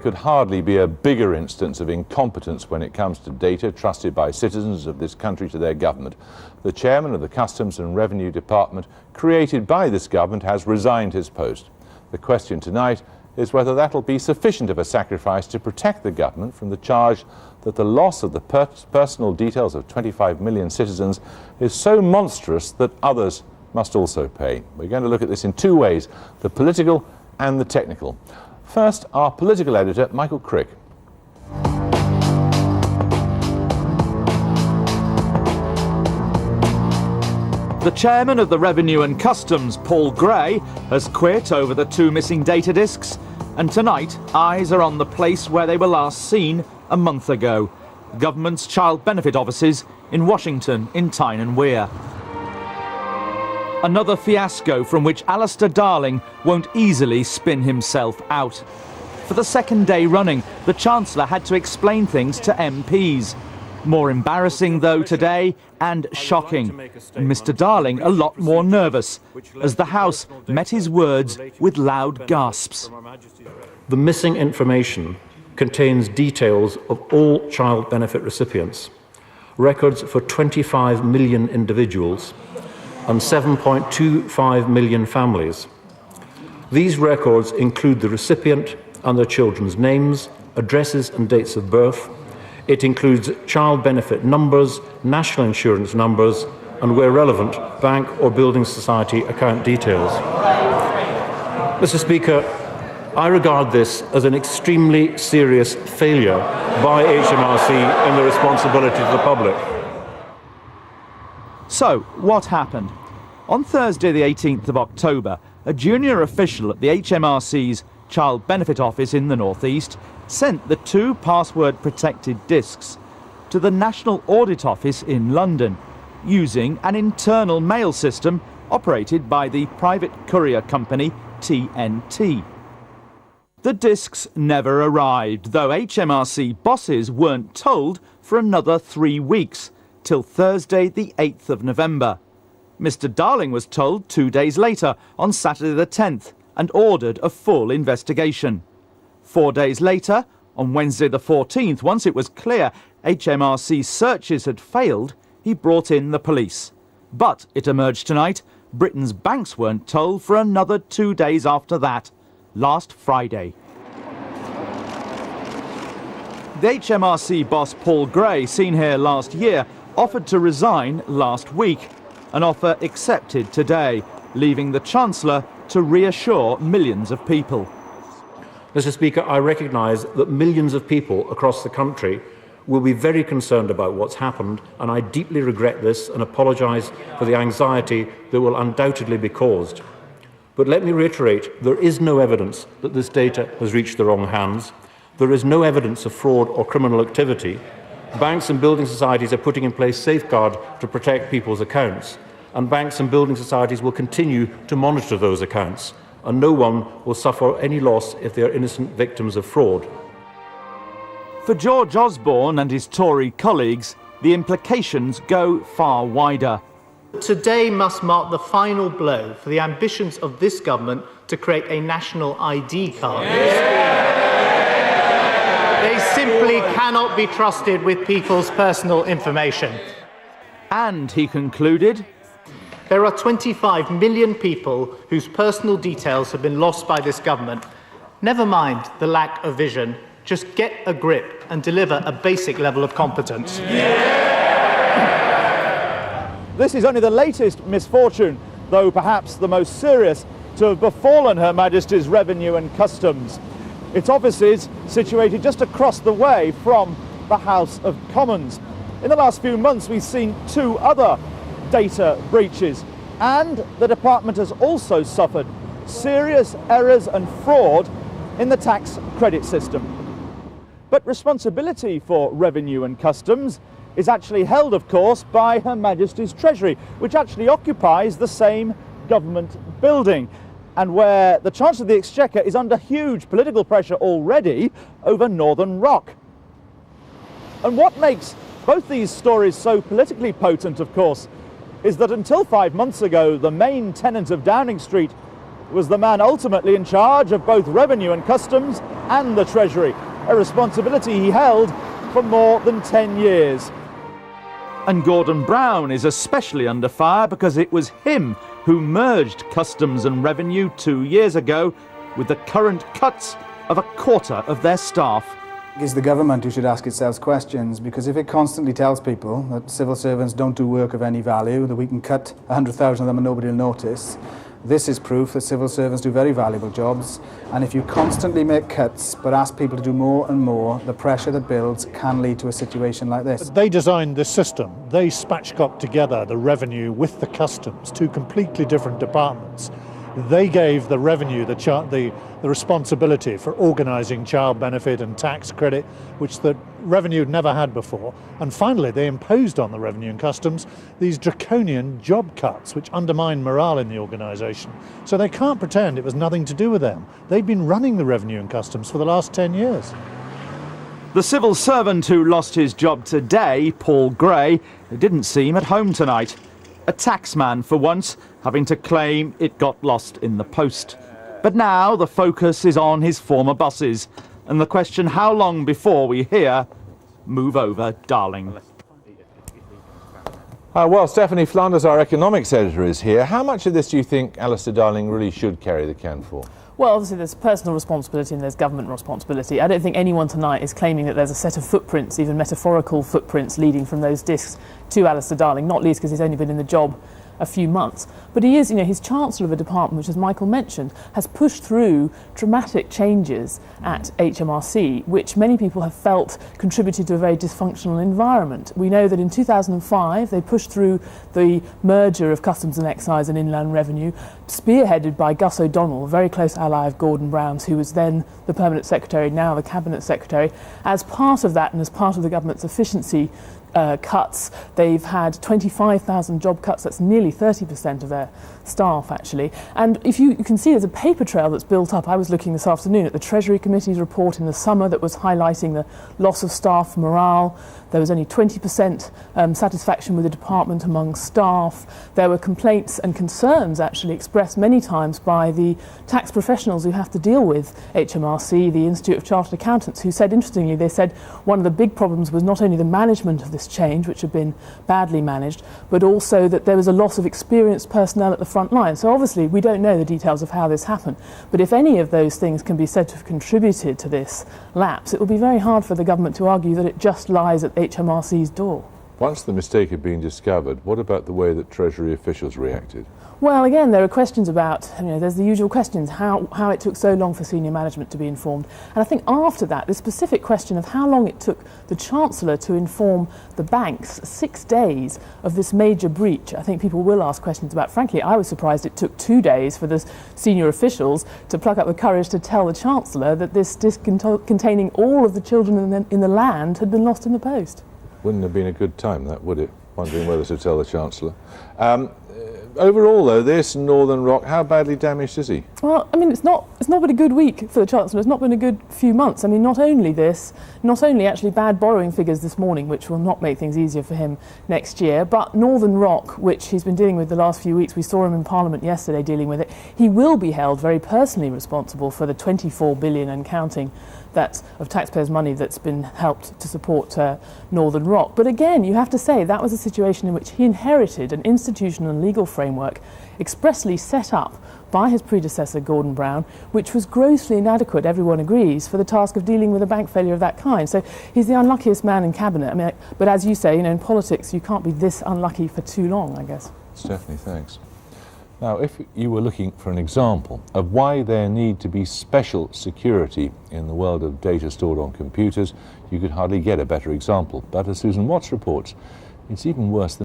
could hardly be a bigger instance of incompetence when it comes to data trusted by citizens of this country to their government. The chairman of the Customs and Revenue Department, created by this government, has resigned his post. The question tonight is whether that'll be sufficient of a sacrifice to protect the government from the charge that the loss of the personal details of 25 million citizens is so monstrous that others must also pay. We're going to look at this in two ways, the political and the technical. First, our political editor, Michael Crick. The chairman of the Revenue and Customs, Paul Gray, has quit over the two missing data disks, and tonight eyes are on the place where they were last seen a month ago, government's child benefit offices in Washington in Tyne and Wear. Another fiasco from which Alistair Darling won't easily spin himself out. For the second day running, the Chancellor had to explain things to MPs. More embarrassing though today, and shocking. Mr. Darling a lot more nervous, as the House met his words with loud gasps. The missing information contains details of all child benefit recipients, records for 25 million individuals and 7.25 million families. These records include the recipient and their children's names, addresses and dates of birth. It includes child benefit numbers, national insurance numbers, and where relevant, bank or building society account details. Mr. Speaker, I regard this as an extremely serious failure by HMRC in the responsibility to the public. So, what happened? On Thursday the 18th of October, a junior official at the HMRC's Child Benefit Office in the North East sent the two password-protected disks to the National Audit Office in London using an internal mail system operated by the private courier company TNT. The disks never arrived, though HMRC bosses weren't told for another 3 weeks, till Thursday the 8th of November. Mr. Darling was told 2 days later, on Saturday the 10th, and ordered a full investigation. 4 days later, on Wednesday the 14th, once it was clear HMRC searches had failed, he brought in the police. But, it emerged tonight, Britain's banks weren't told for another 2 days after that, last Friday. The HMRC boss Paul Gray, seen here last year, offered to resign last week, an offer accepted today, leaving the Chancellor to reassure millions of people. Mr. Speaker, I recognise that millions of people across the country will be very concerned about what's happened, and I deeply regret this and apologise for the anxiety that will undoubtedly be caused. But let me reiterate, there is no evidence that this data has reached the wrong hands. There is no evidence of fraud or criminal activity. Banks and building societies are putting in place safeguards to protect people's accounts, and banks and building societies will continue to monitor those accounts, and no one will suffer any loss if they are innocent victims of fraud. For George Osborne and his Tory colleagues, the implications go far wider. Today must mark the final blow for the ambitions of this government to create a national ID card. They simply cannot be trusted with people's personal information. And, he concluded, there are 25 million people whose personal details have been lost by this government. Never mind the lack of vision, just get a grip and deliver a basic level of competence. This is only the latest misfortune, though perhaps the most serious, to have befallen Her Majesty's Revenue and Customs. Its office is situated just across the way from the House of Commons. In the last few months, we've seen two other data breaches, and the department has also suffered serious errors and fraud in the tax credit system. But responsibility for Revenue and Customs is actually held, of course, by Her Majesty's Treasury, which actually occupies the same government building, and where the Chancellor of the Exchequer is under huge political pressure already over Northern Rock. And what makes both these stories so politically potent, of course, is that until 5 months ago, the main tenant of Downing Street was the man ultimately in charge of both Revenue and Customs and the Treasury, a responsibility he held for more than 10 years. And Gordon Brown is especially under fire because it was him who merged Customs and Revenue 2 years ago with the current cuts of a quarter of their staff. It's the government who should ask itself questions, because if it constantly tells people that civil servants don't do work of any value, that we can cut 100,000 of them and nobody will notice, this is proof that civil servants do very valuable jobs. And if you constantly make cuts but ask people to do more and more, the pressure that builds can lead to a situation like this. They designed this system. They spatchcocked together the revenue with the customs, two completely different departments. They gave the revenue the responsibility for organising child benefit and tax credit, which the revenue had never had before. And finally, they imposed on the revenue and customs these draconian job cuts, which undermine morale in the organisation. So they can't pretend it was nothing to do with them. They've been running the revenue and customs for the last 10 years. The civil servant who lost his job today, Paul Gray, didn't seem at home tonight. A taxman for once, having to claim it got lost in the post. But now the focus is on his former bosses, and the question how long before we hear, "Move over, darling." Well, Stephanie Flanders, our economics editor, is here. How much of this do you think Alistair Darling really should carry the can for? Well, obviously there's personal responsibility and there's government responsibility. I don't think anyone tonight is claiming that there's a set of footprints, even metaphorical footprints, leading from those discs to Alistair Darling, not least because he's only been in the job a few months. But he is, he's Chancellor of a department which, as Michael mentioned, has pushed through dramatic changes at HMRC, which many people have felt contributed to a very dysfunctional environment. We know that in 2005 they pushed through the merger of Customs and Excise and Inland Revenue, spearheaded by Gus O'Donnell, a very close ally of Gordon Brown's, who was then the Permanent Secretary, now the Cabinet Secretary. As part of that and as part of the government's efficiency cuts, they've had 25,000 job cuts. That's nearly 30% of their staff, actually. And if you can see there's a paper trail that's built up. I was looking this afternoon at the Treasury Committee's report in the summer that was highlighting the loss of staff morale. There was only 20% satisfaction with the department among staff. There were complaints and concerns actually expressed many times by the tax professionals who have to deal with HMRC, the Institute of Chartered Accountants, who said, interestingly, they said one of the big problems was not only the management of this change, which had been badly managed, but also that there was a loss of experienced personnel at the front line. So obviously we don't know the details of how this happened, but if any of those things can be said to have contributed to this lapse, it will be very hard for the government to argue that it just lies at HMRC's door. Once the mistake had been discovered, what about the way that Treasury officials reacted? Well, again, there are questions about, there's the usual questions, how it took so long for senior management to be informed. And I think after that, the specific question of how long it took the Chancellor to inform the banks, 6 days of this major breach, I think people will ask questions about. Frankly, I was surprised it took 2 days for the senior officials to pluck up the courage to tell the Chancellor that this disc containing all of the children in the land had been lost in the post. Wouldn't have been a good time, that, would it? Wondering whether to tell the Chancellor. Overall, though, this Northern Rock, how badly damaged is he? Well, it's not been a good week for the Chancellor. It's not been a good few months. Not only actually bad borrowing figures this morning, which will not make things easier for him next year, but Northern Rock, which he's been dealing with the last few weeks. We saw him in Parliament yesterday dealing with it. He will be held very personally responsible for the 24 billion and counting that's of taxpayers' money that's been helped to support Northern Rock. But again, you have to say that was a situation in which he inherited an institutional and legal framework expressly set up by his predecessor, Gordon Brown, which was grossly inadequate, everyone agrees, for the task of dealing with a bank failure of that kind. So he's the unluckiest man in Cabinet. But as you say, in politics, you can't be this unlucky for too long, I guess. Stephanie, thanks. Now, if you were looking for an example of why there need to be special security in the world of data stored on computers, you could hardly get a better example. But as Susan Watts reports, it's even worse than